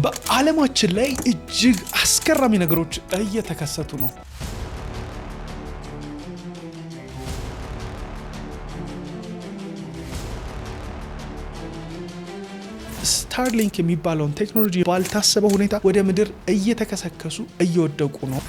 በዓለማችን ላይ እጅግ አስገራሚ ነገሮች እየተከሰቱ ነው። ስታርሊንክ የሚባለውን ቴክኖሎጂ ባልታሰበ ሁኔታ ወደ ምድር እየተከሰከሱ እየወደቁ ነው።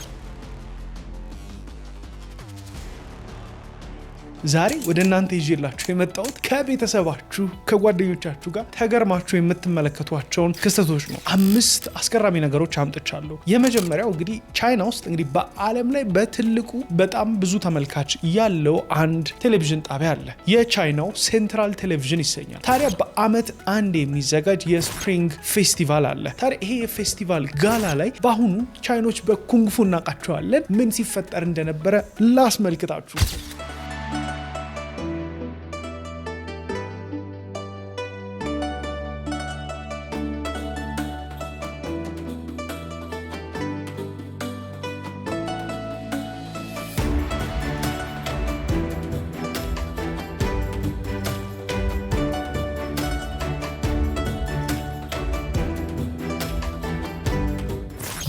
ዛሬ ወደ እናንተ ይዤላችሁ የመጣሁት ከቤተሰባችሁ ከጓደኞቻችሁ ጋር ተገርማችሁ የምትመለከቷቸውን ክስተቶች ነው። 5 አስገራሚ ነገሮች አምጥቻለሁ። የመጀመሪያው እንግዲህ ቻይና ውስጥ እንግዲህ በዓለም ላይ በትልቁ በጣም ብዙ ተመልካች ያለው አንድ ቴሌቪዥን ጣቢያ አለ። የቻይናው ሴንትራል ቴሌቪዥን ይሰኛል። ታዲያ በአመት አንድ የሚዘጋጅ የስፕሪንግ ፌስቲቫል አለ። ታዲያ ይሄ የፌስቲቫል ጋላ ላይ በአሁኑ ቻይኖች በኩንግፉ እናውቃቸዋለን ምን ሲፈጠር እንደነበረ ላስመልክታችሁ።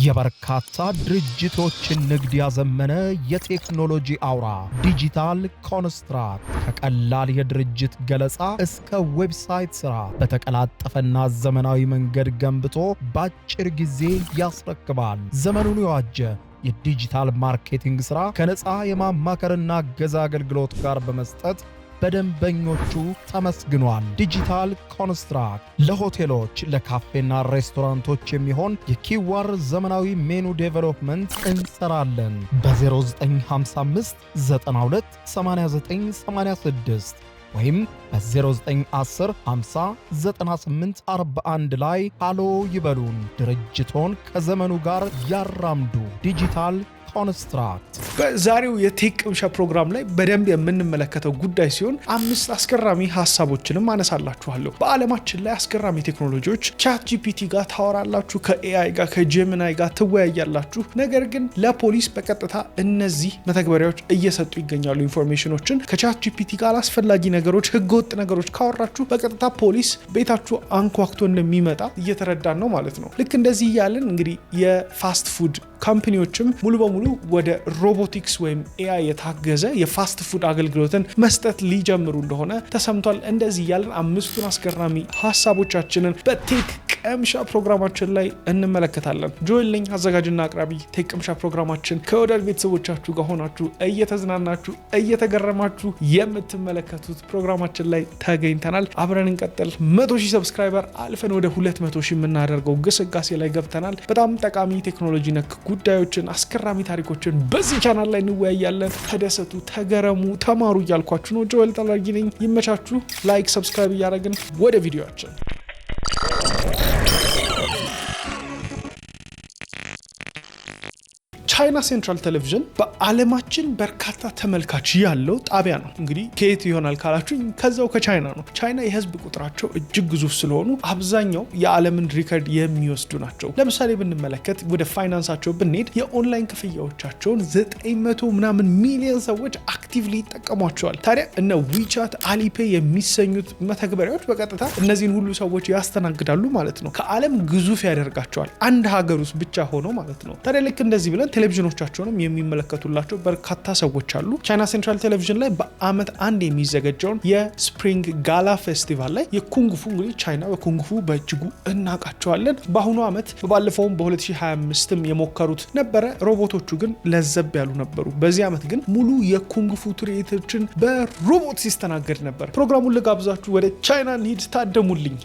የበርካታ ድርጅቶችን ንግድ ያዘመነ የቴክኖሎጂ አውራ ዲጂታል ኮንስትራክት ከቀላል የድርጅት ገለጻ እስከ ዌብሳይት ሥራ በተቀላጠፈና ዘመናዊ መንገድ ገንብቶ በአጭር ጊዜ ያስረክባል። ዘመኑን የዋጀ የዲጂታል ማርኬቲንግ ሥራ ከነፃ የማማከርና ገዛ አገልግሎት ጋር በመስጠት በደንበኞቹ ተመስግኗል። ዲጂታል ኮንስትራክት ለሆቴሎች ለካፌና ሬስቶራንቶች የሚሆን የኪዋር ዘመናዊ ሜኑ ዴቨሎፕመንት እንሰራለን። በ0955 92 89 86 ወይም በ0910 50 98 41 ላይ ሃሎ ይበሉን። ድርጅቶን ከዘመኑ ጋር ያራምዱ። ዲጂታል ኮንስትራክት በዛሬው የቴክ ቅምሻ ፕሮግራም ላይ በደንብ የምንመለከተው ጉዳይ ሲሆን 5 አስገራሚ ሐሳቦችንም አነሳላችኋለሁ። በዓለማችን ላይ አስገራሚ ቴክኖሎጂዎች ቻት ጂፒቲ ጋር ታወራላችሁ፣ ከኤአይ ጋር ከጄሚናይ ጋር ትወያያላችሁ። ነገር ግን ለፖሊስ በቀጥታ እነዚህ መተግበሪያዎች እየሰጡ ይገኛሉ ኢንፎርሜሽኖችን። ከቻት ጂፒቲ ጋር አስፈላጊ ነገሮች፣ ህገወጥ ነገሮች ካወራችሁ በቀጥታ ፖሊስ ቤታችሁ አንኳኩቶ እንደሚመጣ እየተረዳን ነው ማለት ነው። ልክ እንደዚህ እያለን እንግዲህ የፋስት ፉድ ካምፓኒዎችም ሙሉ በሙሉ ወደ ሮቦቲክስ ወይም ኤአይ የታገዘ የፋስት ፉድ አገልግሎትን መስጠት ሊጀምሩ እንደሆነ ተሰምቷል። እንደዚህ እያለን 5ቱን አስገራሚ ሐሳቦቻችንን በቴክ ቅምሻ ፕሮግራማችን ላይ እንመለከታለን። ጆኤል ነኝ አዘጋጅና አቅራቢ። ቴክ ቅምሻ ፕሮግራማችን ከወዳጅ ቤተሰቦቻችሁ ጋር ሆናችሁ እየተዝናናችሁ እየተገረማችሁ የምትመለከቱት ፕሮግራማችን ላይ ተገኝተናል። አብረን እንቀጥል። 100,000 ሰብስክራይበር አልፈን ወደ 200,000 የምናደርገው ግስጋሴ ላይ ገብተናል። በጣም ጠቃሚ ቴክኖሎጂ ነክ ጉዳዮችን አስገራሚ ታሪኮችን በዚህ ቻናል ላይ እንወያያለን። ተደሰቱ፣ ተገረሙ፣ ተማሩ እያልኳችሁ ነው። ጆኤል ጠላጊ ነኝ። ይመቻችሁ። ላይክ ሰብስክራይብ እያደረግን ወደ ቪዲዮአችን ቻይና ሴንትራል ቴሌቪዥን በዓለማችን በርካታ ተመልካች ያለው ጣቢያ ነው። እንግዲህ ከየት ይሆናል ካላችሁ ከዛው ከቻይና ነው። ቻይና የህዝብ ቁጥራቸው እጅግ ግዙፍ ስለሆኑ አብዛኛው የዓለምን ሪከርድ የሚወስዱ ናቸው። ለምሳሌ ብንመለከት ወደ ፋይናንሳቸው ብንሄድ የኦንላይን ክፍያዎቻቸውን 900 ምናምን ሚሊዮን ሰዎች አክቲቭሊ ይጠቀሟቸዋል። ታዲያ እነ ዊቻት፣ አሊፔ የሚሰኙት መተግበሪያዎች በቀጥታ እነዚህን ሁሉ ሰዎች ያስተናግዳሉ ማለት ነው። ከዓለም ግዙፍ ያደርጋቸዋል አንድ ሀገር ውስጥ ብቻ ሆኖ ማለት ነው። ታዲያ ልክ እንደዚህ ብለን ቴሌቪዥኖቻቸውንም የሚመለከቱላቸው በርካታ ሰዎች አሉ። ቻይና ሴንትራል ቴሌቪዥን ላይ በአመት አንድ የሚዘጋጀውን የስፕሪንግ ጋላ ፌስቲቫል ላይ የኩንግፉ እንግዲህ ቻይና በኩንግፉ በእጅጉ እናውቃቸዋለን። በአሁኑ አመት በባለፈውም በ2025ም የሞከሩት ነበረ። ሮቦቶቹ ግን ለዘብ ያሉ ነበሩ። በዚህ አመት ግን ሙሉ የኩንግፉ ትርኢቶችን በሮቦት ሲስተናገድ ነበር። ፕሮግራሙን ልጋብዛችሁ። ወደ ቻይና እንሂድ። ታደሙልኝ።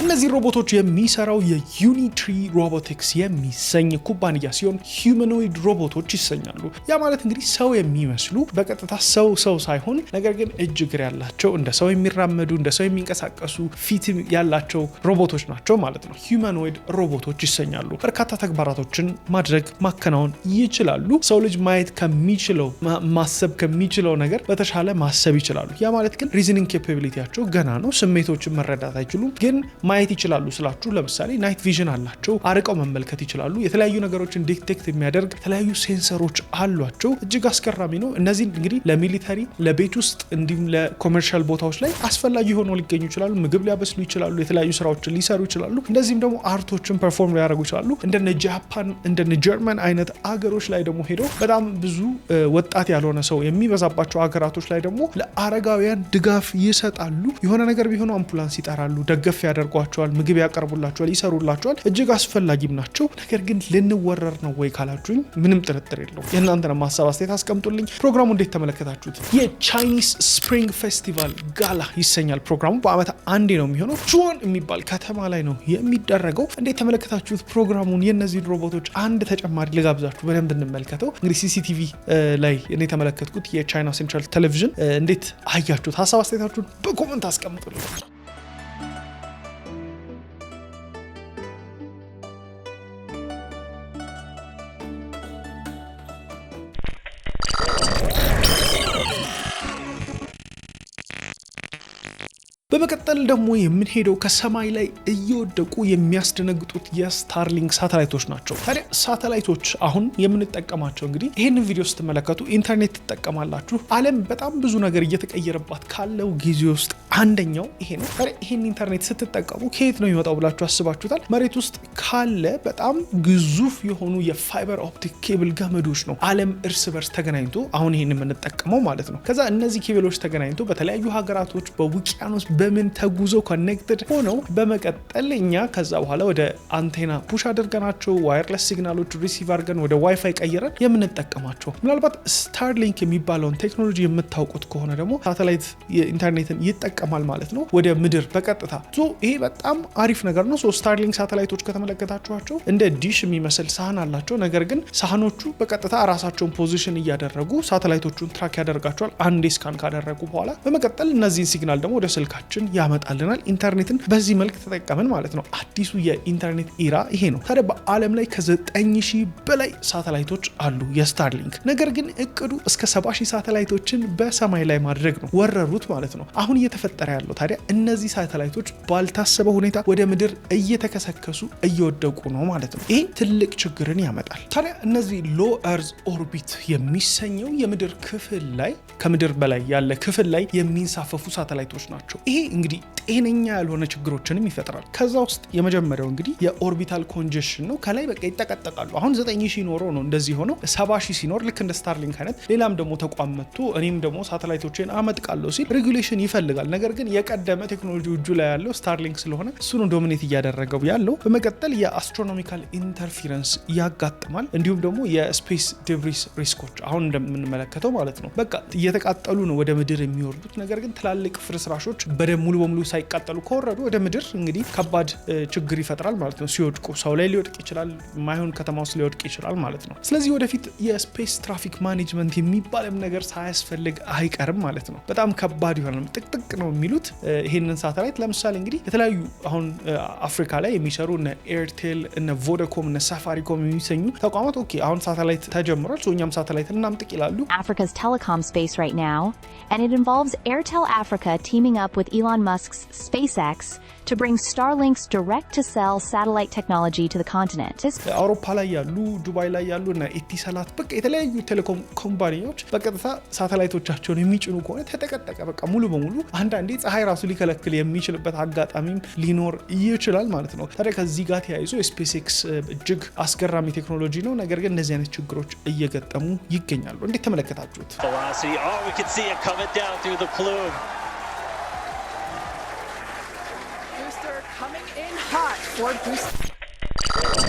እነዚህ ሮቦቶች የሚሰራው የዩኒትሪ ሮቦቲክስ የሚሰኝ ኩባንያ ሲሆን ሂዩማኖይድ ሮቦቶች ይሰኛሉ። ያ ማለት እንግዲህ ሰው የሚመስሉ በቀጥታ ሰው ሳይሆን ነገር ግን እጅ እግር ያላቸው እንደ ሰው የሚራመዱ እንደ ሰው የሚንቀሳቀሱ ፊት ያላቸው ሮቦቶች ናቸው ማለት ነው። ሂዩማኖይድ ሮቦቶች ይሰኛሉ። በርካታ ተግባራቶችን ማድረግ ማከናወን ይችላሉ። ሰው ልጅ ማየት ከሚችለው ማሰብ ከሚችለው ነገር በተሻለ ማሰብ ይችላሉ። ያ ማለት ግን ሪዝኒንግ ኬፓቢሊቲያቸው ገና ነው። ስሜቶችን መረዳት አይችሉም፣ ግን ማየት ይችላሉ ስላችሁ ለምሳሌ ናይት ቪዥን አላቸው። አርቀው መመልከት ይችላሉ። የተለያዩ ነገሮችን ዲቴክት የሚያደርግ የተለያዩ ሴንሰሮች አሏቸው። እጅግ አስገራሚ ነው። እነዚህ እንግዲህ ለሚሊተሪ፣ ለቤት ውስጥ እንዲሁም ለኮመርሻል ቦታዎች ላይ አስፈላጊ ሆነው ሊገኙ ይችላሉ። ምግብ ሊያበስሉ ይችላሉ። የተለያዩ ስራዎችን ሊሰሩ ይችላሉ። እንደዚህም ደግሞ አርቶችን ፐርፎርም ሊያደርጉ ይችላሉ። እንደነ ጃፓን እንደነ ጀርመን አይነት አገሮች ላይ ደግሞ ሄደው በጣም ብዙ ወጣት ያልሆነ ሰው የሚበዛባቸው ሀገራቶች ላይ ደግሞ ለአረጋውያን ድጋፍ ይሰጣሉ። የሆነ ነገር ቢሆኑ አምቡላንስ ይጠራሉ፣ ደገፍ ያደርጓቸዋል፣ ምግብ ያቀርቡላቸዋል፣ ይሰሩላቸዋል። እጅግ አስፈላጊም ናቸው። ነገር ግን ልንወረር ነው ወይ ካላችሁኝ ምንም ጥርጥር የለውም። የእናንተን ማሳብ አስተያየት አስቀምጡልኝ። ፕሮግራሙ እንዴት ተመለከታችሁት? የቻይኒስ ስፕሪንግ ፌስቲቫል ጋላ ይሰኛል ፕሮግራሙ። በአመት አንዴ ነው የሚሆነው። ጁዋን የሚባል ከተማ ላይ ነው የሚደረገው። እንዴት ተመለከታችሁት ፕሮግራሙን? የእነዚህን ሮቦቶች አንድ ተጨማሪ ልጋብዛችሁ በደንብ እንመልከተው። እንግዲህ ሲሲቲቪ ላይ እኔ የተመለከትኩት የቻይና ሴንትራል ቴሌቪዥን እንዴት አያችሁት? ሀሳብ አስተያየታችሁን በኮመንት አስቀምጡልኝ። በመቀጠል ደግሞ የምንሄደው ከሰማይ ላይ እየወደቁ የሚያስደነግጡት የስታርሊንክ ሳተላይቶች ናቸው። ታዲያ ሳተላይቶች አሁን የምንጠቀማቸው እንግዲህ ይህንን ቪዲዮ ስትመለከቱ ኢንተርኔት ትጠቀማላችሁ። ዓለም በጣም ብዙ ነገር እየተቀየረባት ካለው ጊዜ ውስጥ አንደኛው ይሄ ነው። ታዲያ ይህን ኢንተርኔት ስትጠቀሙ ከየት ነው የሚመጣው ብላችሁ አስባችሁታል? መሬት ውስጥ ካለ በጣም ግዙፍ የሆኑ የፋይበር ኦፕቲክ ኬብል ገመዶች ነው ዓለም እርስ በርስ ተገናኝቶ አሁን ይህን የምንጠቀመው ማለት ነው። ከዛ እነዚህ ኬብሎች ተገናኝቶ በተለያዩ ሀገራቶች በውቅያኖስ በምን ተጉዞ ኮኔክትድ ሆነው በመቀጠል እኛ ከዛ በኋላ ወደ አንቴና ፑሽ አድርገናቸው ዋየርለስ ሲግናሎች ሪሲቭ አድርገን ወደ ዋይፋይ ቀይረን የምንጠቀማቸው። ምናልባት ስታርሊንክ የሚባለውን ቴክኖሎጂ የምታውቁት ከሆነ ደግሞ ሳተላይት ኢንተርኔትን ይጠቀማል ማለት ነው ወደ ምድር በቀጥታ። ይሄ በጣም አሪፍ ነገር ነው። ስታርሊንክ ሳተላይቶች ከተመለከታችኋቸው እንደ ዲሽ የሚመስል ሳህን አላቸው። ነገር ግን ሳህኖቹ በቀጥታ ራሳቸውን ፖዚሽን እያደረጉ ሳተላይቶቹን ትራክ ያደርጋቸዋል። አንዴ ስካን ካደረጉ በኋላ በመቀጠል እነዚህን ሲግናል ደግሞ ወደ ስልካችን ያመጣልናል። ኢንተርኔትን በዚህ መልክ ተጠቀምን ማለት ነው። አዲሱ የኢንተርኔት ኢራ ይሄ ነው። ታዲያ በዓለም ላይ ከ9000 በላይ ሳተላይቶች አሉ የስታርሊንክ። ነገር ግን እቅዱ እስከ 70000 ሳተላይቶችን በሰማይ ላይ ማድረግ ነው። ወረሩት ማለት ነው። አሁን እየተፈጠረ ያለው ታዲያ እነዚህ ሳተላይቶች ባልታሰበ ሁኔታ ወደ ምድር እየተከሰከሱ እየወደቁ ነው ማለት ነው። ይሄ ትልቅ ችግርን ያመጣል። ታዲያ እነዚህ ሎ ኤርዝ ኦርቢት የሚሰኘው የምድር ክፍል ላይ ከምድር በላይ ያለ ክፍል ላይ የሚንሳፈፉ ሳተላይቶች ናቸው። ይሄ እንግዲህ ጤነኛ ያልሆነ ችግሮችንም ይፈጥራል። ከዛ ውስጥ የመጀመሪያው እንግዲህ የኦርቢታል ኮንጀሽን ነው። ከላይ በቃ ይጠቀጠቃሉ። አሁን 9000 ኖሮ ነው እንደዚህ ሆነው 70000 ሲኖር ልክ እንደ ስታርሊንክ አይነት ሌላም ደግሞ ተቋም መጥቶ እኔም ደግሞ ሳተላይቶችን አመጥቃለሁ ሲል ሬጉሌሽን ይፈልጋል። ነገር ግን የቀደመ ቴክኖሎጂ እጁ ላይ ያለው ስታርሊንክ ስለሆነ እሱ ነው ዶሚኔት እያደረገው ያለው። በመቀጠል የአስትሮኖሚካል ኢንተርፌረንስ ያጋጥማል። እንዲሁም ደግሞ የስፔስ ዲብሪስ ሪስኮች አሁን እንደምንመለከተው ማለት ነው። በቃ እየተቃጠሉ ነው ወደ ምድር የሚወርዱት። ነገር ግን ትላልቅ ፍርስራሾች ሙሉ በሙሉ ሳይቃጠሉ ከወረዱ ወደ ምድር እንግዲህ ከባድ ችግር ይፈጥራል ማለት ነው። ሲወድቁ ሰው ላይ ሊወድቅ ይችላል፣ ማይሆን ከተማ ውስጥ ሊወድቅ ይችላል ማለት ነው። ስለዚህ ወደፊት የስፔስ ትራፊክ ማኔጅመንት የሚባልም ነገር ሳያስፈልግ አይቀርም ማለት ነው። በጣም ከባድ ይሆናል። ጥቅጥቅ ነው የሚሉት ይሄንን ሳተላይት። ለምሳሌ እንግዲህ የተለያዩ አሁን አፍሪካ ላይ የሚሰሩ እነ ኤርቴል እነ ቮዳኮም እነ ሳፋሪኮም የሚሰኙ ተቋማት ኦኬ አሁን ሳተላይት ተጀምሯል፣ እኛም ሳተላይት እናምጥቅ ይላሉ። Africa's telecom space right now, and it involves Airtel Africa teaming up with Elon Musk's SpaceX to bring Starlink's direct-to-cell satellite technology to the continent. አውሮፓ ላይ ያሉ ዱባይ ላይ ያሉ እና ኢቲሳላት በቃ የተለያዩ ቴሌኮም ኮምፓኒዎች በቀጥታ ሳተላይቶቻቸውን የሚጭኑ ከሆነ ተጠቀጠቀ በቃ ሙሉ በሙሉ አንዳንዴ ፀሐይ ራሱ ሊከለክል የሚችልበት አጋጣሚም ሊኖር ይችላል ማለት ነው። ታዲያ ከዚህ ጋር ተያይዞ የስፔስኤክስ እጅግ አስገራሚ ቴክኖሎጂ ነው። ነገር ግን እንደዚህ አይነት ችግሮች እየገጠሙ ይገኛሉ። እንዴት ተመለከታችሁት? We can see it coming down through the plume. Booster coming in hot for booster.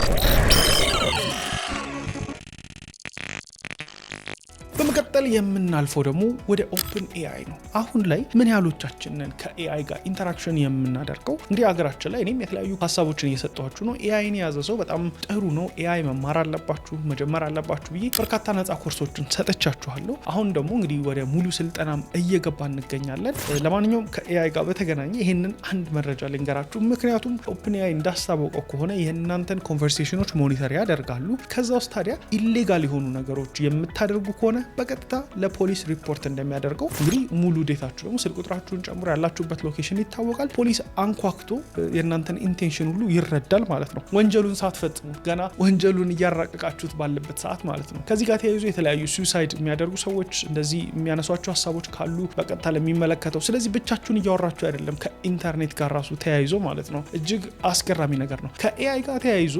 በመቀጠል በመቀጠል የምናልፈው ደግሞ ወደ ኦፕን ኤአይ ነው። አሁን ላይ ምን ያህሎቻችንን ከኤአይ ጋር ኢንተራክሽን የምናደርገው? እንግዲህ ሀገራችን ላይ እኔም የተለያዩ ሀሳቦችን እየሰጠኋችሁ ነው። ኤአይን የያዘ ሰው በጣም ጥሩ ነው፣ ኤአይ መማር አለባችሁ፣ መጀመር አለባችሁ ብዬ በርካታ ነፃ ኮርሶችን ሰጥቻችኋለሁ። አሁን ደግሞ እንግዲህ ወደ ሙሉ ስልጠናም እየገባ እንገኛለን። ለማንኛውም ከኤአይ ጋር በተገናኘ ይህንን አንድ መረጃ ልንገራችሁ። ምክንያቱም ኦፕን ኤአይ እንዳስታወቀው ከሆነ የእናንተን ኮንቨርሴሽኖች ሞኒተር ያደርጋሉ። ከዛ ውስጥ ታዲያ ኢሌጋል የሆኑ ነገሮች የምታደርጉ ከሆነ በቀጥታ ለፖሊስ ሪፖርት እንደሚያደርገው እንግዲህ ሙሉ ዴታችሁ ደግሞ ስልክ ቁጥራችሁን ጨምሮ ያላችሁበት ሎኬሽን ይታወቃል። ፖሊስ አንኳክቶ የእናንተን ኢንቴንሽን ሁሉ ይረዳል ማለት ነው። ወንጀሉን ሳትፈጽሙ ገና ወንጀሉን እያራቀቃችሁት ባለበት ሰዓት ማለት ነው። ከዚህ ጋር ተያይዞ የተለያዩ ሱሳይድ የሚያደርጉ ሰዎች እንደዚህ የሚያነሷቸው ሀሳቦች ካሉ በቀጥታ ለሚመለከተው፣ ስለዚህ ብቻችሁን እያወራችሁ አይደለም፣ ከኢንተርኔት ጋር ራሱ ተያይዞ ማለት ነው። እጅግ አስገራሚ ነገር ነው። ከኤአይ ጋር ተያይዞ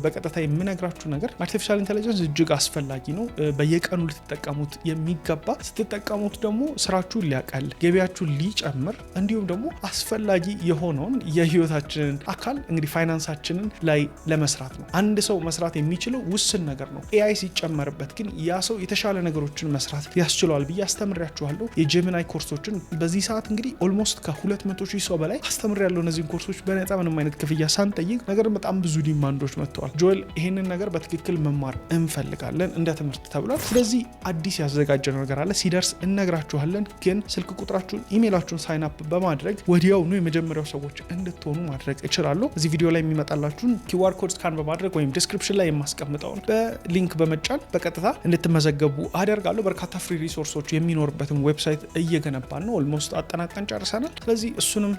በቀጥታ የምነግራችሁ ነገር አርቲፊሻል ኢንተለጀንስ እጅግ አስፈላጊ ነው። በየቀኑ ልትጠቀሙት የሚገባ፣ ስትጠቀሙት ደግሞ ስራችሁን ሊያቀል፣ ገቢያችሁን ሊጨምር፣ እንዲሁም ደግሞ አስፈላጊ የሆነውን የህይወታችንን አካል እንግዲህ ፋይናንሳችንን ላይ ለመስራት ነው። አንድ ሰው መስራት የሚችለው ውስን ነገር ነው። ኤአይ ሲጨመርበት ግን ያ ሰው የተሻለ ነገሮችን መስራት ያስችለዋል ብዬ አስተምሬያችኋለሁ። የጀሚናይ ኮርሶችን በዚህ ሰዓት እንግዲህ ኦልሞስት ከ200,000 ሰው በላይ አስተምሬያለሁ። እነዚህን ኮርሶች በነፃ ምንም አይነት ክፍያ ሳንጠይቅ። ነገር በጣም ብዙ ዲማንዶች መጥተዋል። ጆኤል ይሄንን ነገር በትክክል መማር እንፈልጋለን እንደ ትምህርት ተብሏል። ስለዚህ አዲስ ያዘጋጀነው ነገር አለ፣ ሲደርስ እነግራችኋለን። ግን ስልክ ቁጥራችሁን፣ ኢሜይላችሁን ሳይን አፕ በማድረግ ወዲያውኑ የመጀመሪያው ሰዎች እንድትሆኑ ማድረግ እችላለሁ። እዚህ ቪዲዮ ላይ የሚመጣላችሁን QR ኮድ ስካን በማድረግ ወይም ዲስክሪፕሽን ላይ የማስቀምጠውን በሊንክ በመጫን በቀጥታ እንድትመዘገቡ አደርጋለሁ። በርካታ ፍሪ ሪሶርሶች የሚኖርበትን ዌብሳይት እየገነባን ነው። ኦልሞስት አጠናቀን ጨርሰናል። ስለዚህ እሱንም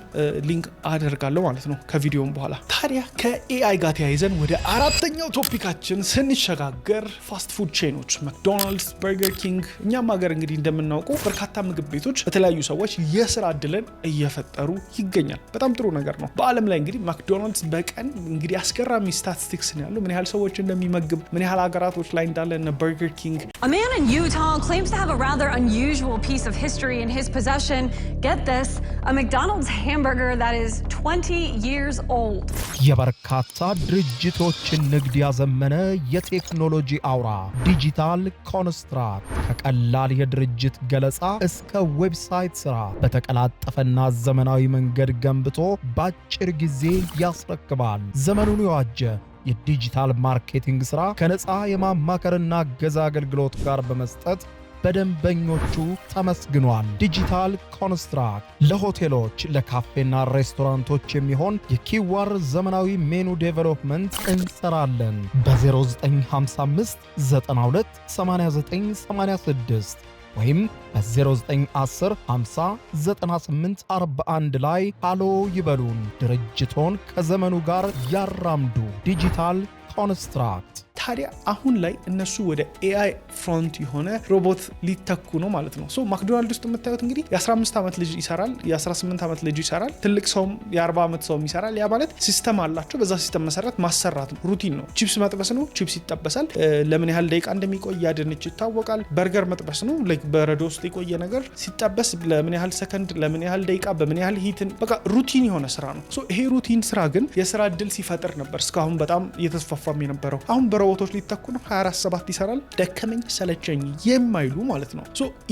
ሊንክ አደርጋለሁ ማለት ነው ከቪዲዮም በኋላ። ታዲያ ከኤአይ ጋር ተያይዘን ወደ አራተኛው ቶፒካችን ስንሸጋገር ፋስት ፉድ ቼኖች ማክዶናልድስ፣ በርገር ኪንግ። እኛም ሀገር እንግዲህ እንደምናውቀው በርካታ ምግብ ቤቶች በተለያዩ ሰዎች የስራ እድልን እየፈጠሩ ይገኛል። በጣም ጥሩ ነገር ነው። በዓለም ላይ እንግዲህ ማክዶናልድስ በቀን እንግዲህ አስገራሚ ስታቲስቲክስ ነው ያለው፣ ምን ያህል ሰዎች እንደሚመግብ፣ ምን ያህል ሀገራቶች ላይ እንዳለ እነ በርገር ኪንግ። A man in Utah claims to have a rather unusual piece of history in his possession. Get this, a McDonald's hamburger that is 20 years old. የበርካታ ድርጅቶችን ንግድ ያዘመነ የቴክኖሎጂ አውራ ዲጂታል ኮንስትራክት ከቀላል የድርጅት ገለጻ እስከ ዌብሳይት ስራ በተቀላጠፈና ዘመናዊ መንገድ ገንብቶ በአጭር ጊዜ ያስረክባል። ዘመኑን የዋጀ የዲጂታል ማርኬቲንግ ስራ ከነፃ የማማከርና ገዛ አገልግሎት ጋር በመስጠት በደንበኞቹ ተመስግኗል። ዲጂታል ኮንስትራክት ለሆቴሎች፣ ለካፌና ሬስቶራንቶች የሚሆን የኪዋር ዘመናዊ ሜኑ ዴቨሎፕመንት እንሰራለን። በ0955 92 89 86 ወይም በ0910 50 98 41 ላይ ሃሎ ይበሉን። ድርጅቶን ከዘመኑ ጋር ያራምዱ። ዲጂታል ኮንስትራክት። ታዲያ አሁን ላይ እነሱ ወደ ኤአይ ፍሮንት የሆነ ሮቦት ሊተኩ ነው ማለት ነው። ማክዶናልድ ውስጥ የምታዩት እንግዲህ የ15 ዓመት ልጅ ይሰራል፣ የ18 ዓመት ልጅ ይሰራል፣ ትልቅ ሰውም የ40 ዓመት ሰውም ይሰራል። ያ ማለት ሲስተም አላቸው። በዛ ሲስተም መሰረት ማሰራት ነው፣ ሩቲን ነው። ቺፕስ መጥበስ ነው፣ ቺፕስ ይጠበሳል። ለምን ያህል ደቂቃ እንደሚቆይ ያድንች ይታወቃል። በርገር መጥበስ ነው፣ በረዶ ውስጥ የቆየ ነገር ሲጠበስ ለምን ያህል ሰከንድ፣ ለምን ያህል ደቂቃ፣ በምን ያህል ሂትን፣ በቃ ሩቲን የሆነ ስራ ነው። ይሄ ሩቲን ስራ ግን የስራ እድል ሲፈጥር ነበር እስካሁን በጣም እየተስፋፋም የነበረው። አሁን በሮቦቶች ሊተኩ ነው። 24/7 ይሰራል፣ ደከመኝ ሰለቸኝ የማይሉ ማለት ነው።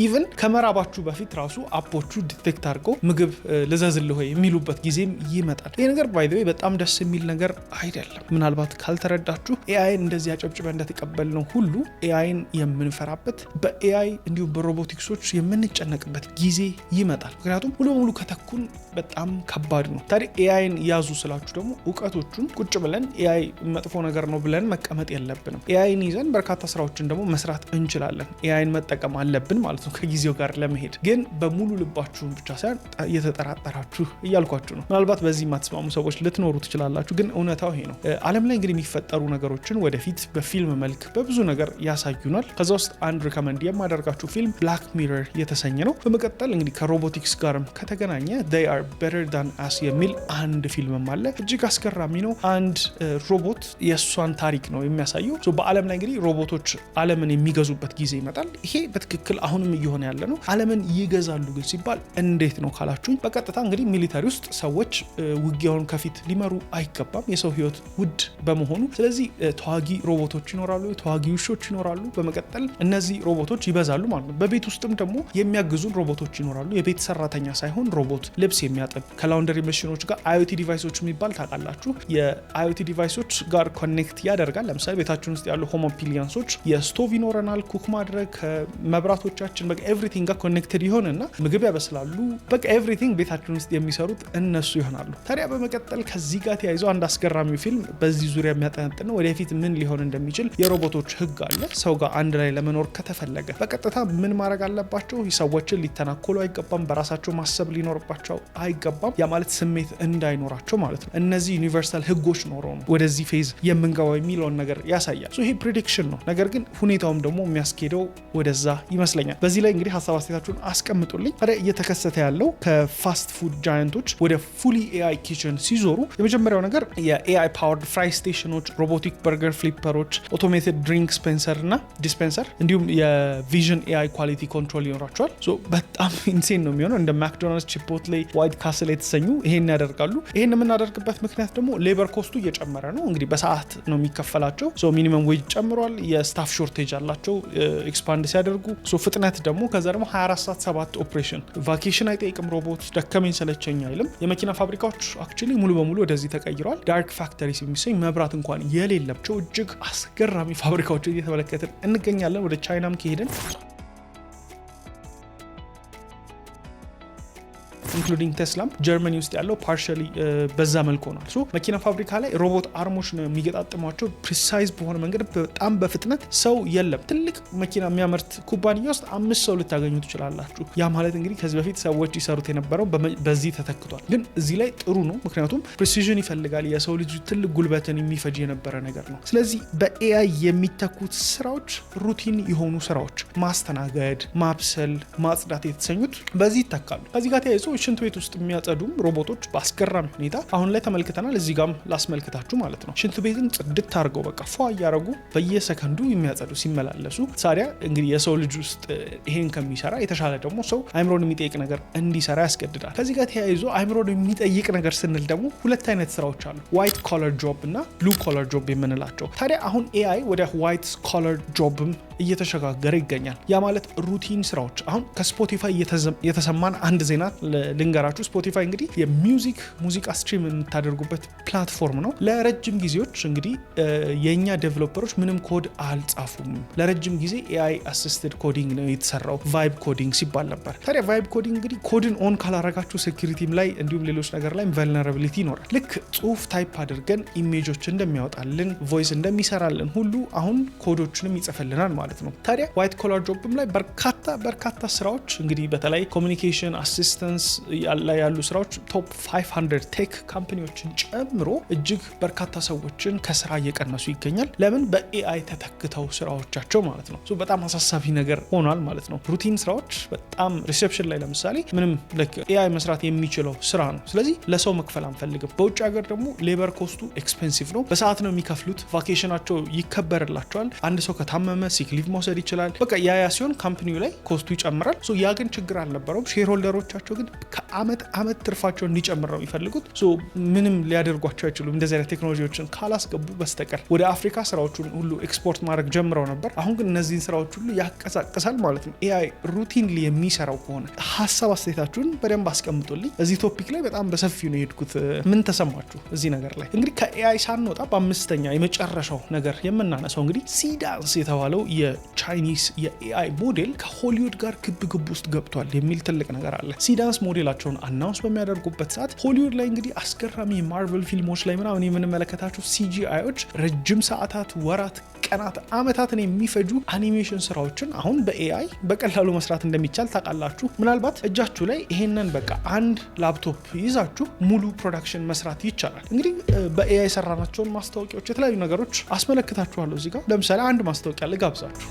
ኢቭን ከመራባችሁ በፊት ራሱ አፖቹ ዲቴክት አድርገው ምግብ ልዘዝልህ ወይ የሚሉበት ጊዜም ይመጣል። ይሄ ነገር ባይ ዘ ወይ በጣም ደስ የሚል ነገር አይደለም። ምናልባት ካልተረዳችሁ ኤአይን እንደዚህ አጨብጭበ እንደተቀበልነው ሁሉ ኤአይን የምንፈራበት በኤአይ እንዲሁም በሮቦቲክሶች የምንጨነቅበት ጊዜ ይመጣል። ምክንያቱም ሙሉ በሙሉ ከተኩን በጣም ከባድ ነው። ታዲያ ኤአይን ያዙ ስላችሁ ደግሞ እውቀቶቹን ቁጭ ብለን ኤአይ መጥፎ ነገር ነው ብለን መቀመጥ የለብንም። ኤአይን ይዘን በርካታ ስራዎችን ደግሞ መስራት እንችላለን። ኤአይን መጠቀም አለብን ማለት ነው ከጊዜው ጋር ለመሄድ። ግን በሙሉ ልባችሁን ብቻ ሳይሆን እየተጠራጠራችሁ እያልኳችሁ ነው። ምናልባት በዚህ የማትስማሙ ሰዎች ልትኖሩ ትችላላችሁ፣ ግን እውነታው ይሄ ነው። ዓለም ላይ እንግዲህ የሚፈጠሩ ነገሮችን ወደፊት በፊልም መልክ በብዙ ነገር ያሳዩናል። ከዛ ውስጥ አንድ ሪከመንድ የማደርጋችሁ ፊልም ብላክ ሚረር የተሰኘ ነው። በመቀጠል እንግዲህ ከሮቦቲክስ ጋርም ከተገናኘ they are better than us የሚል አንድ ፊልምም አለ። እጅግ አስገራሚ ነው። አንድ ሮቦት የእሷን ታሪክ ነው የሚያሳየው። የሚያሳየው። በዓለም ላይ እንግዲህ ሮቦቶች ዓለምን የሚገዙበት ጊዜ ይመጣል። ይሄ በትክክል አሁንም እየሆነ ያለ ነው። ዓለምን ይገዛሉ ግን ሲባል እንዴት ነው ካላችሁኝ፣ በቀጥታ እንግዲህ ሚሊታሪ ውስጥ ሰዎች ውጊያውን ከፊት ሊመሩ አይገባም፣ የሰው ህይወት ውድ በመሆኑ። ስለዚህ ተዋጊ ሮቦቶች ይኖራሉ፣ ተዋጊ ውሾች ይኖራሉ። በመቀጠል እነዚህ ሮቦቶች ይበዛሉ ማለት ነው። በቤት ውስጥም ደግሞ የሚያግዙን ሮቦቶች ይኖራሉ። የቤት ሰራተኛ ሳይሆን ሮቦት ልብስ የሚያጠብ ከላውንደሪ መሽኖች ጋር IoT ዲቫይሶች የሚባል ታውቃላችሁ። የIoT ዲቫይሶች ጋር ኮኔክት ያደርጋል። ለምሳሌ ቤታችን ውስጥ ያሉ ሆም አፕሊያንሶች የስቶቭ ይኖረናል፣ ኩክ ማድረግ ከመብራቶቻችን በቃ ኤቭሪቲንግ ጋር ኮኔክትድ ይሆንና ምግብ ያበስላሉ። በቃ ኤቭሪቲንግ ቤታችን ውስጥ የሚሰሩት እነሱ ይሆናሉ። ታዲያ በመቀጠል ከዚህ ጋር ተያይዞ አንድ አስገራሚ ፊልም በዚህ ዙሪያ የሚያጠነጥን ነው። ወደፊት ምን ሊሆን እንደሚችል የሮቦቶች ህግ አለ። ሰው ጋር አንድ ላይ ለመኖር ከተፈለገ በቀጥታ ምን ማድረግ አለባቸው? ሰዎችን ሊተናኮሉ አይገባም። በራሳቸው ማሰብ ሊኖርባቸው አይገባም። ያ ማለት ስሜት እንዳይኖራቸው ማለት ነው። እነዚህ ዩኒቨርሳል ህጎች ኖረው ነው ወደዚህ ፌዝ የምንገባው የሚለውን ነገር ያሳያል። ይሄ ፕሬዲክሽን ነው። ነገር ግን ሁኔታውም ደግሞ የሚያስኬደው ወደዛ ይመስለኛል። በዚህ ላይ እንግዲህ ሀሳባችሁን አስቀምጡልኝ። ታዲያ እየተከሰተ ያለው ከፋስት ፉድ ጃያንቶች ወደ ፉሊ ኤአይ ኪችን ሲዞሩ የመጀመሪያው ነገር የኤአይ ፓወርድ ፍራይ ስቴሽኖች፣ ሮቦቲክ በርገር ፍሊፐሮች፣ ኦቶሜትድ ድሪንክ ስፔንሰር እና ዲስፔንሰር እንዲሁም የቪዥን ኤአይ ኳሊቲ ኮንትሮል ይኖራቸዋል። በጣም ኢንሴን ነው የሚሆነው። እንደ ማክዶናልድስ፣ ቺፖትሌ፣ ዋይት ካስል የተሰኙ ይሄን ያደርጋሉ። ይሄን የምናደርግበት ምክንያት ደግሞ ሌበር ኮስቱ እየጨመረ ነው። እንግዲህ በሰዓት ነው የሚከፈላቸው። ሚኒመም ዌጅ ጨምሯል። የስታፍ ሾርቴጅ አላቸው ኤክስፓንድ ሲያደርጉ። ፍጥነት ደግሞ ከዛ ደግሞ 24 ሰዓት 7 ኦፕሬሽን፣ ቫኬሽን አይጠይቅም። ሮቦት ደከመኝ ሰለቸኝ አይልም። የመኪና ፋብሪካዎች አክቹሊ ሙሉ በሙሉ ወደዚህ ተቀይረዋል። ዳርክ ፋክተሪስ የሚሰኝ መብራት እንኳን የሌላቸው እጅግ አስገራሚ ፋብሪካዎች እየተመለከትን እንገኛለን። ወደ ቻይናም ከሄድን ኢንክሉዲንግ ቴስላም ጀርመኒ ውስጥ ያለው ፓርሻሊ በዛ መልኩ ሆኗል። መኪና ፋብሪካ ላይ ሮቦት አርሞች ነው የሚገጣጥሟቸው ፕሪሳይዝ በሆነ መንገድ በጣም በፍጥነት ሰው የለም። ትልቅ መኪና የሚያመርት ኩባንያ ውስጥ 5 ሰው ልታገኙ ትችላላችሁ። ያ ማለት እንግዲህ ከዚህ በፊት ሰዎች ይሰሩት የነበረው በዚህ ተተክቷል። ግን እዚህ ላይ ጥሩ ነው፣ ምክንያቱም ፕሪሲዥን ይፈልጋል። የሰው ልጅ ትልቅ ጉልበትን የሚፈጅ የነበረ ነገር ነው። ስለዚህ በኤአይ የሚተኩት ስራዎች ሩቲን የሆኑ ስራዎች ማስተናገድ፣ ማብሰል፣ ማጽዳት የተሰኙት በዚህ ይተካሉ። ከዚህ ጋር ተያይዞ ሽንት ቤት ውስጥ የሚያጸዱም ሮቦቶች በአስገራሚ ሁኔታ አሁን ላይ ተመልክተናል። እዚህ ጋም ላስመልክታችሁ ማለት ነው። ሽንት ቤትን ጽድት አድርገው በቃ ፏ እያረጉ በየሰከንዱ የሚያጸዱ ሲመላለሱ። ታዲያ እንግዲህ የሰው ልጅ ውስጥ ይሄን ከሚሰራ የተሻለ ደግሞ ሰው አይምሮን የሚጠይቅ ነገር እንዲሰራ ያስገድዳል። ከዚህ ጋር ተያይዞ አይምሮን የሚጠይቅ ነገር ስንል ደግሞ ሁለት አይነት ስራዎች አሉ፣ ዋይት ኮለር ጆብ እና ብሉ ኮለር ጆብ የምንላቸው። ታዲያ አሁን ኤአይ ወደ ዋይት ኮለር ጆብም እየተሸጋገረ ይገኛል። ያ ማለት ሩቲን ስራዎች። አሁን ከስፖቲፋይ የተሰማን አንድ ዜና ልንገራችሁ። ስፖቲፋይ እንግዲህ ሙዚቃ ስትሪም የምታደርጉበት ፕላትፎርም ነው። ለረጅም ጊዜዎች እንግዲህ የእኛ ዴቨሎፐሮች ምንም ኮድ አልጻፉም። ለረጅም ጊዜ ኤአይ አሲስትድ ኮዲንግ ነው የተሰራው፣ ቫይብ ኮዲንግ ሲባል ነበር። ታዲያ ቫይብ ኮዲንግ እንግዲህ ኮድን ኦን ካላረጋችሁ ሴኩሪቲም ላይ እንዲሁም ሌሎች ነገር ላይ ቨልነራቢሊቲ ይኖራል። ልክ ጽሁፍ ታይፕ አድርገን ኢሜጆች እንደሚያወጣልን ቮይስ እንደሚሰራልን ሁሉ አሁን ኮዶችንም ይጽፍልናል ማለት ነው። ታዲያ ዋይት ኮላር ጆብም ላይ በርካታ ስራዎች እንግዲህ በተለይ ኮሚኒኬሽን አሲስተንስ ላይ ያሉ ስራዎች ቶፕ 500 ቴክ ካምፓኒዎችን ጨምሮ እጅግ በርካታ ሰዎችን ከስራ እየቀነሱ ይገኛል። ለምን? በኤአይ ተተክተው ስራዎቻቸው ማለት ነው። በጣም አሳሳቢ ነገር ሆኗል ማለት ነው። ሩቲን ስራዎች በጣም ሪሴፕሽን ላይ ለምሳሌ ምንም ኤአይ መስራት የሚችለው ስራ ነው። ስለዚህ ለሰው መክፈል አንፈልግም። በውጭ ሀገር ደግሞ ሌበር ኮስቱ ኤክስፔንሲቭ ነው። በሰዓት ነው የሚከፍሉት። ቫኬሽናቸው ይከበርላቸዋል። አንድ ሰው ከታመመ ሲክ ሊቭ መውሰድ ይችላል። በቃ ያ ሲሆን ካምፓኒው ላይ ኮስቱ ይጨምራል። ያ ግን ችግር አልነበረውም። ሼር ሆልደሮቻቸው ግን ከአመት ትርፋቸው እንዲጨምር ነው የሚፈልጉት። ምንም ሊያደርጓቸው አይችሉም እንደዚህ አይነት ቴክኖሎጂዎችን ካላስገቡ በስተቀር። ወደ አፍሪካ ስራዎቹን ሁሉ ኤክስፖርት ማድረግ ጀምረው ነበር። አሁን ግን እነዚህን ስራዎች ሁሉ ያቀሳቅሳል ማለት ነው። ኤአይ ሩቲንሊ የሚሰራው ከሆነ ሀሳብ አስተያየታችሁን በደንብ አስቀምጡልኝ። እዚህ ቶፒክ ላይ በጣም በሰፊው ነው የሄድኩት። ምን ተሰማችሁ እዚህ ነገር ላይ? እንግዲህ ከኤአይ ሳንወጣ በአምስተኛ የመጨረሻው ነገር የምናነሳው እንግዲህ ሲዳንስ የተባለው የቻይኒስ የኤአይ ሞዴል ከሆሊውድ ጋር ግብ ውስጥ ገብቷል የሚል ትልቅ ነገር አለ። ሲዳንስ ሞዴላቸውን አናውንስ በሚያደርጉበት ሰዓት ሆሊውድ ላይ እንግዲህ አስገራሚ የማርቨል ፊልሞች ላይ ምናምን የምንመለከታቸው ሲጂአዮች ረጅም ሰዓታት፣ ወራት፣ ቀናት፣ አመታትን የሚፈጁ አኒሜሽን ስራዎችን አሁን በኤአይ በቀላሉ መስራት እንደሚቻል ታውቃላችሁ። ምናልባት እጃችሁ ላይ ይሄንን በቃ አንድ ላፕቶፕ ይዛችሁ ሙሉ ፕሮዳክሽን መስራት ይቻላል። እንግዲህ በኤአይ የሰራናቸውን ማስታወቂያዎች፣ የተለያዩ ነገሮች አስመለክታችኋለሁ። እዚህ ጋር ለምሳሌ አንድ ማስታወቂያ ልጋብዛችሁ።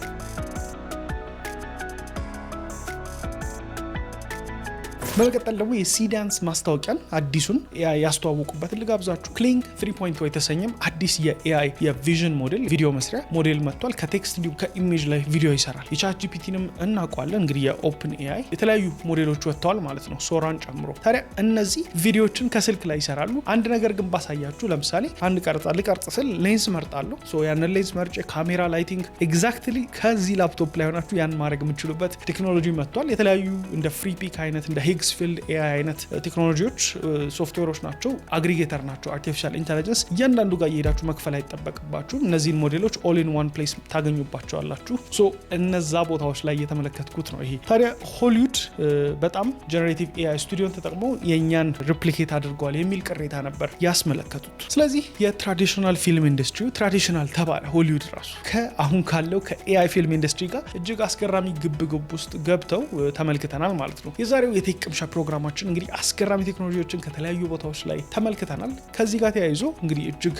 በመቀጠል ደግሞ የሲዳንስ ማስታወቂያን አዲሱን ኤአይ ያስተዋወቁበትን ልጋብዛችሁ። ክሊንግ 3.0 የተሰኘም አዲስ የኤአይ የቪዥን ሞዴል ቪዲዮ መስሪያ ሞዴል መጥቷል። ከቴክስት እንዲሁም ከኢሜጅ ላይ ቪዲዮ ይሰራል። የቻት ጂፒቲንም እናውቀዋለን እንግዲህ የኦፕን ኤአይ የተለያዩ ሞዴሎች ወጥተዋል ማለት ነው ሶራን ጨምሮ። ታዲያ እነዚህ ቪዲዮዎችን ከስልክ ላይ ይሰራሉ። አንድ ነገር ግን ባሳያችሁ፣ ለምሳሌ አንድ ልቀርጽ ስል ሌንስ መርጣለሁ። ያንን ሌንስ መርጬ ካሜራ ላይቲንግ ኤግዛክትሊ ከዚህ ላፕቶፕ ላይ ሆናችሁ ያን ማድረግ የምችሉበት ቴክኖሎጂ መጥቷል። የተለያዩ እንደ ፍሪፒክ አይነት እንደ ሂግስፊልድ ኤአይ አይነት ቴክኖሎጂዎች ሶፍትዌሮች ናቸው፣ አግሪጌተር ናቸው፣ አርቲፊሻል ኢንተለጀንስ እያንዳንዱ ጋር እየሄዳችሁ መክፈል አይጠበቅባችሁም። እነዚህን ሞዴሎች ኦል ኢን ዋን ፕሌስ ታገኙባቸዋላችሁ። እነዛ ቦታዎች ላይ እየተመለከትኩት ነው። ይሄ ታዲያ ሆሊውድ በጣም ጀነሬቲቭ ኤአይ ስቱዲዮን ተጠቅመው የእኛን ሪፕሊኬት አድርገዋል የሚል ቅሬታ ነበር ያስመለከቱት። ስለዚህ የትራዲሽናል ፊልም ኢንዱስትሪ ትራዲሽናል ተባለ። ሆሊውድ ራሱ አሁን ካለው ከኤአይ ፊልም ኢንዱስትሪ ጋር እጅግ አስገራሚ ግብ ውስጥ ገብተው ተመልክተናል ማለት ነው። የዛሬው የቴክ ቅምሻ ፕሮግራማችን እንግዲህ አስገራሚ ቴክኖሎጂዎችን ከተለያዩ ቦታዎች ላይ ተመልክተናል። ከዚህ ጋር ተያይዞ እንግዲህ እጅግ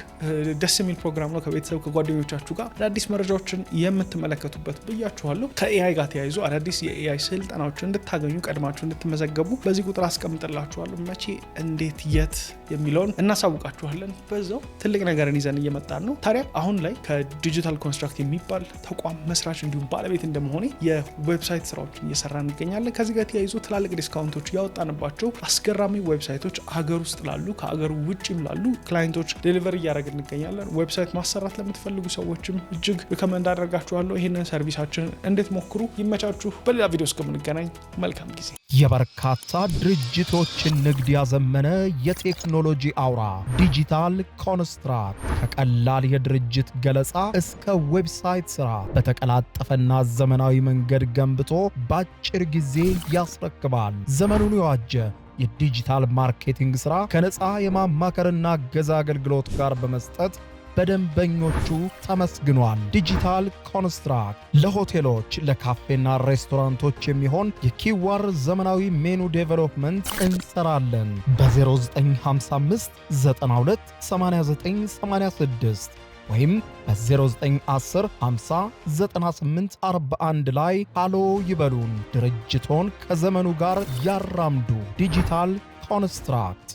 ደስ የሚል ፕሮግራም ነው። ከቤተሰብ ከጓደኞቻችሁ ጋር አዳዲስ መረጃዎችን የምትመለከቱበት ብያችኋለሁ። ከኤአይ ጋር ተያይዞ አዳዲስ የኤአይ ስልጠናዎችን እንድታገኙ ቀድማችሁ እንድትመዘገቡ በዚህ ቁጥር አስቀምጥላችኋለሁ። መቼ፣ እንዴት፣ የት የሚለውን እናሳውቃችኋለን። በዛው ትልቅ ነገርን ይዘን እየመጣን ነው። ታዲያ አሁን ላይ ከዲጂታል ኮንስትራክት የሚባል ተቋም መስራች እንዲሁም ባለቤት እንደመሆኔ የዌብሳይት ስራዎችን እየሰራ እንገኛለን። ከዚህ ጋር ተያይዞ ትላልቅ ዲስካውንቶች ያወጣንባቸው አስገራሚ ዌብሳይቶች አገር ውስጥ ላሉ ከአገር ውጭም ላሉ ክላይንቶች ዴሊቨሪ እያደረግን እንገኛለን። ዌብሳይት ማሰራት ለምትፈልጉ ሰዎችም እጅግ ሪከመንድ አደርጋችኋለሁ። ይህንን ሰርቪሳችንን እንዴት ሞክሩ። ይመቻችሁ። በሌላ ቪዲዮ እስከምንገናኝ መልካም ጊዜ። የበርካታ ድርጅቶችን ንግድ ያዘመነ የቴክኖሎጂ አውራ ዲጂታል ኮንስትራክት ከቀላል የድርጅት ገለጻ እስከ ዌብሳይት ስራ በተቀላጠፈና ዘመናዊ መንገድ ገንብቶ በአጭር ጊዜ ያስረክባል። ዘመኑን የዋጀ የዲጂታል ማርኬቲንግ ስራ ከነፃ የማማከርና ገዛ አገልግሎት ጋር በመስጠት በደንበኞቹ ተመስግኗል። ዲጂታል ኮንስትራክት ለሆቴሎች፣ ለካፌና ሬስቶራንቶች የሚሆን የኪዋር ዘመናዊ ሜኑ ዴቨሎፕመንት እንሰራለን። በ0955 92 8986 ወይም በ0910 50 98 41 ላይ ሃሎ ይበሉን። ድርጅቶን ከዘመኑ ጋር ያራምዱ። ዲጂታል ኮንስትራክት